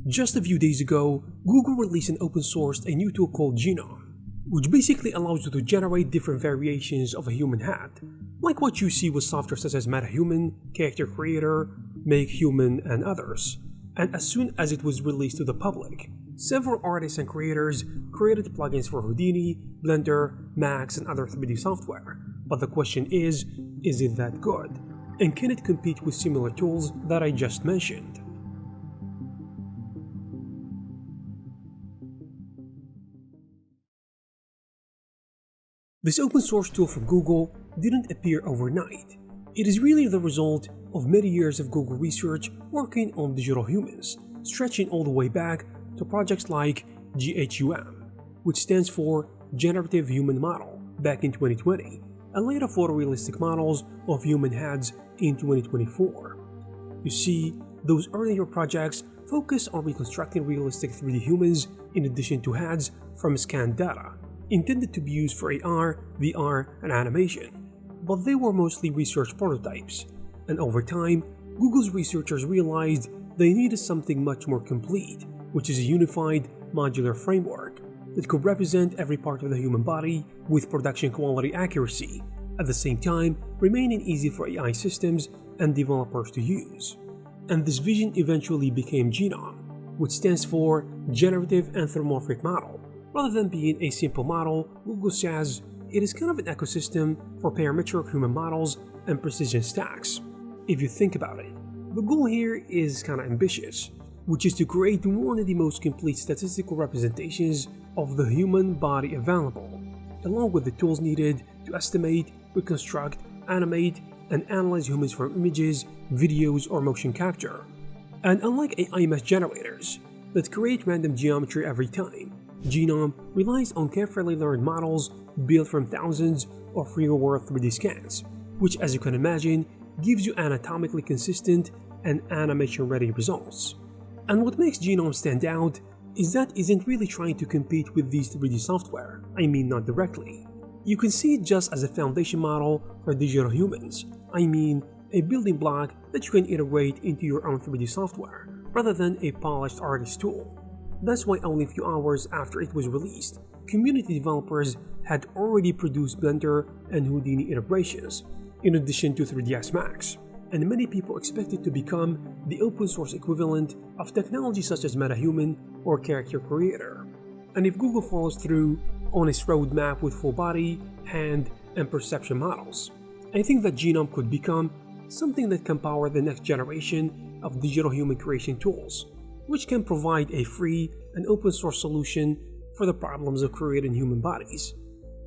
Just a few days ago, Google released and open-sourced a new tool called Genome, which basically allows you to generate different variations of a human head, like what you see with software such as MetaHuman, Character Creator, MakeHuman, and others. And as soon as it was released to the public, several artists and creators created plugins for Houdini, Blender, Max, and other 3D software. But the question is it that good? And can it compete with similar tools that I just mentioned? This open source tool from Google didn't appear overnight. It is really the result of many years of Google research working on digital humans, stretching all the way back to projects like GHUM, which stands for Generative Human Model, back in 2020, and later photorealistic models of human heads in 2024. You see, those earlier projects focused on reconstructing realistic 3D humans in addition to heads from scanned data, intended to be used for AR, VR, and animation, but they were mostly research prototypes, and over time, Google's researchers realized they needed something much more complete, which is a unified, modular framework that could represent every part of the human body with production quality accuracy, at the same time remaining easy for AI systems and developers to use. And this vision eventually became Genome, which stands for Generative Anthropomorphic Model. Rather than being a simple model, Google says it is kind of an ecosystem for parametric human models and precision stacks. If you think about it, the goal here is kind of ambitious, which is to create one of the most complete statistical representations of the human body available, along with the tools needed to estimate, reconstruct, animate, and analyze humans from images, videos, or motion capture. And unlike AI mesh generators that create random geometry every time, Genome relies on carefully learned models built from thousands of real-world 3D scans, which, as you can imagine, gives you anatomically consistent and animation-ready results. And what makes Genome stand out is that it isn't really trying to compete with these 3D software, I mean not directly. You can see it just as a foundation model for digital humans, I mean a building block that you can integrate into your own 3D software, rather than a polished artist tool. That's why only a few hours after it was released, community developers had already produced Blender and Houdini integrations, in addition to 3ds Max, and many people expect it to become the open source equivalent of technology such as MetaHuman or Character Creator. And if Google follows through on its roadmap with full body, hand, and perception models, I think that Genome could become something that can power the next generation of digital human creation tools, which can provide a free and open source solution for the problems of creating human bodies.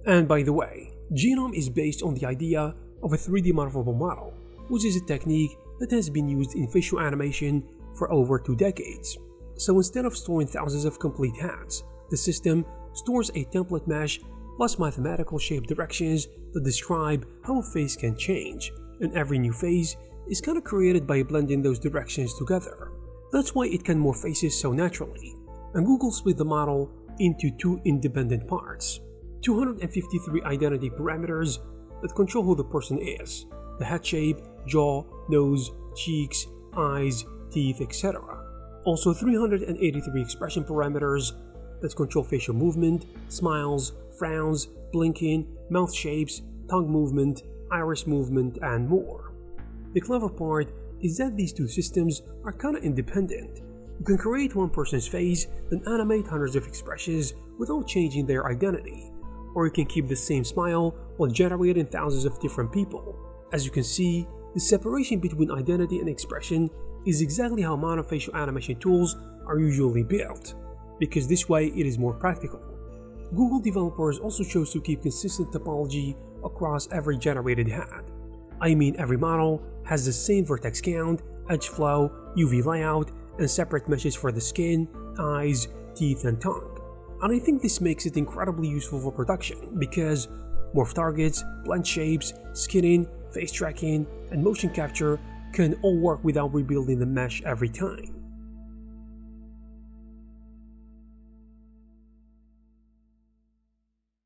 And by the way, Genome is based on the idea of a 3D morphable model, which is a technique that has been used in facial animation for over 2 decades. So instead of storing thousands of complete heads, the system stores a template mesh plus mathematical shape directions that describe how a face can change, and every new face is kind of created by blending those directions together. That's why it can morph faces so naturally. And Google split the model into 2 independent parts, 253 identity parameters that control who the person is: the head shape, jaw, nose, cheeks, eyes, teeth, etc. Also 383 expression parameters that control facial movement, smiles, frowns, blinking, mouth shapes, tongue movement, iris movement, and more. The clever part is that these 2 systems are kinda independent. You can create one person's face, then animate hundreds of expressions without changing their identity, or you can keep the same smile while generating thousands of different people. As you can see, the separation between identity and expression is exactly how monofacial animation tools are usually built, because this way it is more practical. Google developers also chose to keep consistent topology across every generated head. I mean, every model has the same vertex count, edge flow, UV layout, and separate meshes for the skin, eyes, teeth, and tongue. And I think this makes it incredibly useful for production because morph targets, blend shapes, skinning, face tracking, and motion capture can all work without rebuilding the mesh every time.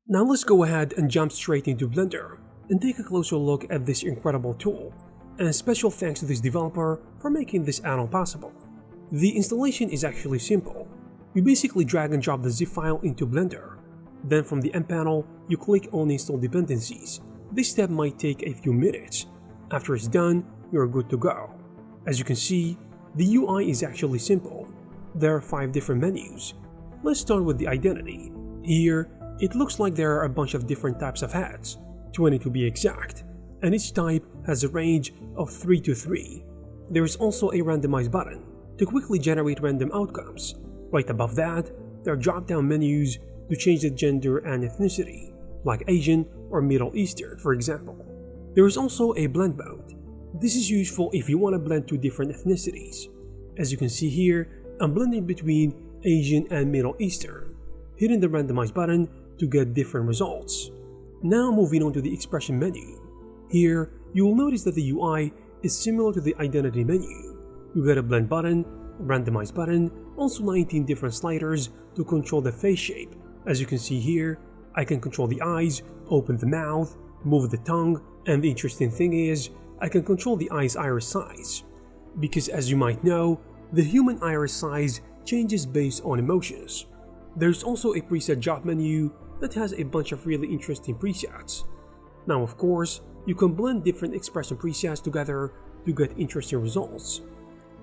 Now let's go ahead and jump straight into Blender and take a closer look at this incredible tool, and special thanks to this developer for making this add-on possible. The installation is actually simple. You basically drag and drop the zip file into Blender. Then from the M panel, you click on Install Dependencies. This step might take a few minutes. After it's done, you're good to go. As you can see, the UI is actually simple. There are 5 different menus. Let's start with the identity. Here, it looks like there are a bunch of different types of hats, 20 to be exact, and each type has a range of 3 to 3. There is also a randomize button to quickly generate random outcomes. Right above that, there are drop-down menus to change the gender and ethnicity, like Asian or Middle Eastern, for example. There is also a blend mode. This is useful if you want to blend 2 different ethnicities. As you can see here, I'm blending between Asian and Middle Eastern, hitting the randomize button to get different results. Now moving on to the expression menu. Here, you will notice that the UI is similar to the identity menu. You get a blend button, a randomize button, also 19 different sliders to control the face shape. As you can see here, I can control the eyes, open the mouth, move the tongue, and the interesting thing is, I can control the eye's iris size. Because as you might know, the human iris size changes based on emotions. There's also a preset job menu that has a bunch of really interesting presets. Now of course, you can blend different expression presets together to get interesting results.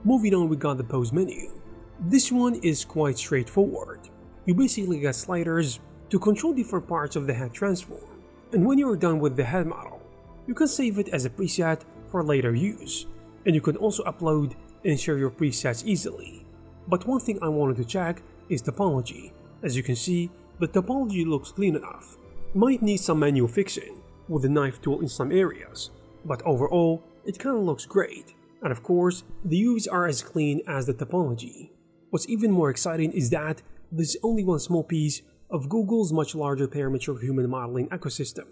Moving on, we got the pose menu. This one is quite straightforward. You basically get sliders to control different parts of the head transform, and when you are done with the head model, you can save it as a preset for later use, and you can also upload and share your presets easily. But one thing I wanted to check is topology. As you can see, the topology looks clean enough. Might need some manual fixing with the knife tool in some areas, but overall, it kinda looks great. And of course, the UVs are as clean as the topology. What's even more exciting is that this is only one small piece of Google's much larger parametric human modeling ecosystem,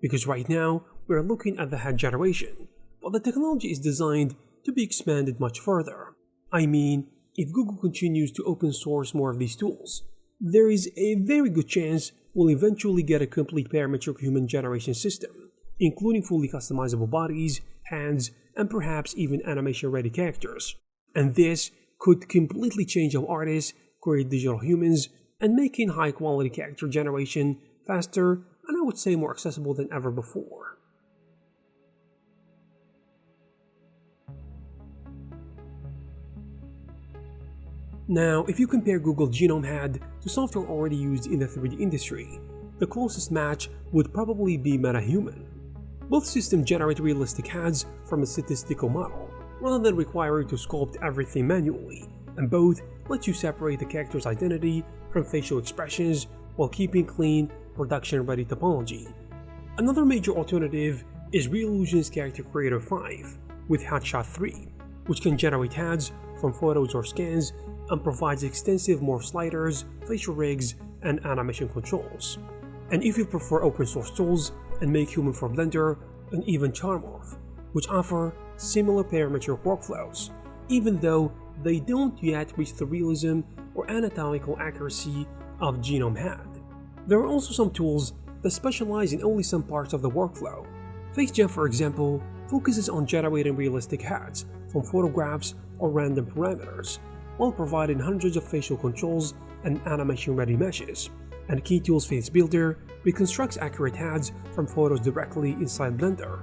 because right now we're looking at the head generation, but the technology is designed to be expanded much further. I mean, if Google continues to open source more of these tools, there is a very good chance we'll eventually get a complete parametric human generation system, including fully customizable bodies, hands, and perhaps even animation-ready characters. And this could completely change how artists create digital humans and making high-quality character generation faster and I would say more accessible than ever before. Now, if you compare Google Genome Head to software already used in the 3D industry, the closest match would probably be MetaHuman. Both systems generate realistic heads from a statistical model, rather than requiring to sculpt everything manually, and both let you separate the character's identity from facial expressions while keeping clean, production-ready topology. Another major alternative is Reallusion's Character Creator 5 with Headshot 3, which can generate heads from photos or scans and provides extensive morph sliders, facial rigs, and animation controls. And if you prefer open source tools and MakeHuman for Blender, and even Charmorph, which offer similar parametric workflows, even though they don't yet reach the realism or anatomical accuracy of Genome Head. There are also some tools that specialize in only some parts of the workflow. FaceGen, for example, focuses on generating realistic heads from photographs or random parameters, while providing hundreds of facial controls and animation-ready meshes. And KeyTools Face Builder reconstructs accurate heads from photos directly inside Blender.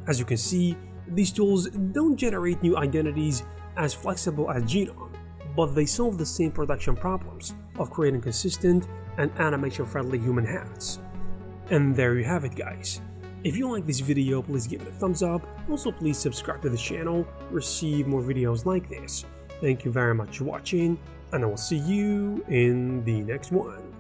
As you can see, these tools don't generate new identities as flexible as Genome, but they solve the same production problems of creating consistent and animation-friendly human heads. And there you have it, guys. If you like this video, please give it a thumbs up. Also, please subscribe to the channel to receive more videos like this. Thank you very much for watching, and I will see you in the next one.